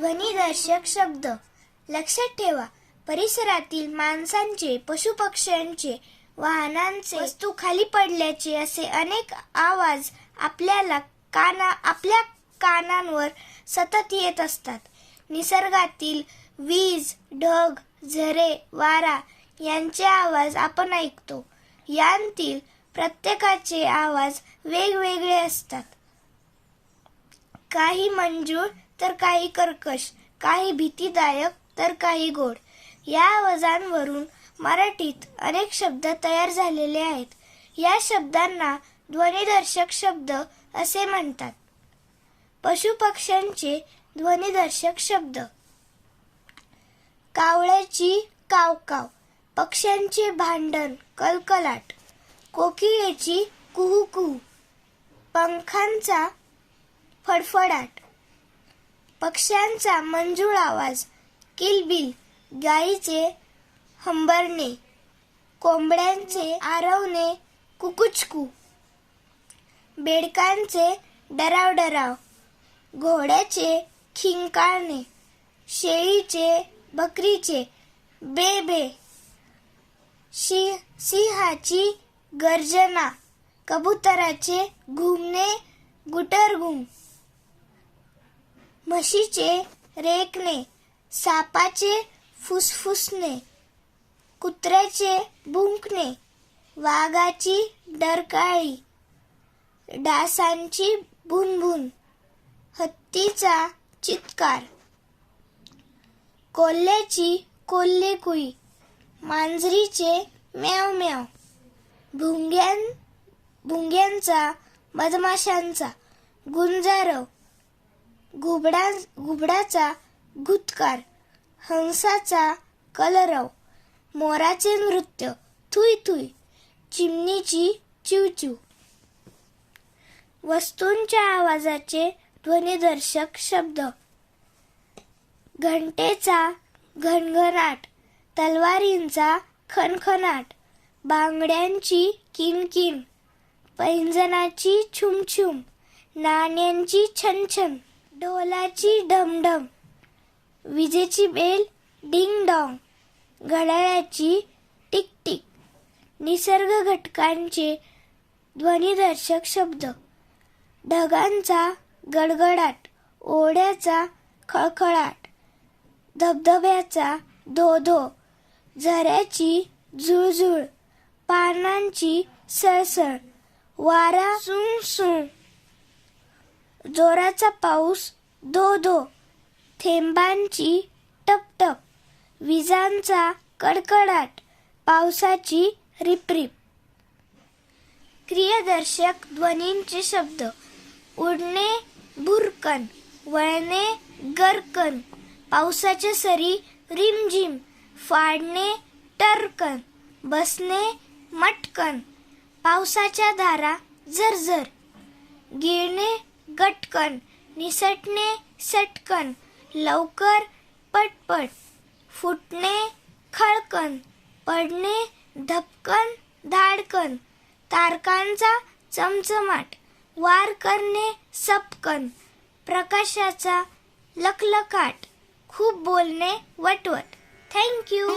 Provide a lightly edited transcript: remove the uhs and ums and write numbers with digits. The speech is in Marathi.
ध्वनिदर्शक शब्द. लक्षात ठेवा, परिसरातील माणसांचे, पशुपक्ष्यांचे, वाहनांचे, वस्तू खाली पडल्याचे असे अनेक आवाज आपल्या कानांवर सतत येत असतात. निसर्गातील वीज, ढग, झरे, वारा यांचे आवाज आपण ऐकतो. यांतील प्रत्येकाचे आवाज वेगवेगळे असतात. काही मंजूळ तर काही कर्कश, काही भीतीदायक तर काही गोड. या आवाजांवरून मराठीत अनेक शब्द तयार झालेले आहेत. या शब्दांना ध्वनिदर्शक शब्द असे म्हणतात. पशुपक्ष्यांचे ध्वनिदर्शक शब्द. कावळ्याची कावकाव, पक्ष्यांचे भांडण कलकलाट, कोकिळेची कुहूकुहू, पंखांचा फडफडाट, पक्ष्यांचा मंजूळ आवाज किलबिल, गायीचे हंबरणे, कोंबड्यांचे आरवणे कुकुचकू, बेडकांचे डराव, घोड्याचे खिंकाळणे, शेळीचे बकरीचे बे बे, सिंहाची गर्जना, कबुतराचे घुमणे गुटरगुम, म्हशीचे रेकणे, सापाचे फुसफुसणे, कुत्र्याचे भुंकणे, वाघाची डरकाळी, डासांची भुनभुन, हत्तीचा चित्कार, कोल्ह्याची कोल्हेकुई, मांजरीचे म्याव म्याव, भुंग्यांचा मधमाशांचा गुंजारव, घुबडाचा घुतकार, हंसाचा कलरव, मोराचे नृत्य थुई थुई, चिमणीची चिवचिव. वस्तूंच्या आवाजाचे ध्वनिदर्शक शब्द. घंटेचा घणघणाट, तलवारींचा खणखणाट, बांगड्यांची किणकिण, पैंजणाची छुमछुम, नाण्यांची छनछन, ढोलाची ढमढम, विजेची बेल डिंग डॉंग, घड्याळाची टिकटिक. निसर्ग घटकांचे ध्वनिदर्शक शब्द. ढगांचा गडगडाट, ओढ्याचा खळखळाट, धबधब्याचा धोधो, झऱ्याची झुळझुळ, पानांची सळसळ, वारा सुं सुं, जोराचा पाऊस धो धो, थेंबांची टपटप, विजांचा कडकडाट, पावसाची रिपरिप. क्रियादर्शक ध्वनींचे शब्द. उडणे भुरकन, वळणे गरकन, पावसाच्या सरी रिमझिम, फाडणे टरकन, बसणे मटकन, पावसाच्या धारा झरझर, गिळणे गटकन, निसटणे सटकन, लवकर पटपट, फुटणे खळकन, पडणे धपकन धाडकन, तारकांचा चमचमाट, वार करणे सपकन, प्रकाशाचा लखलखाट, खूप बोलणे वटवट. थँक्यू.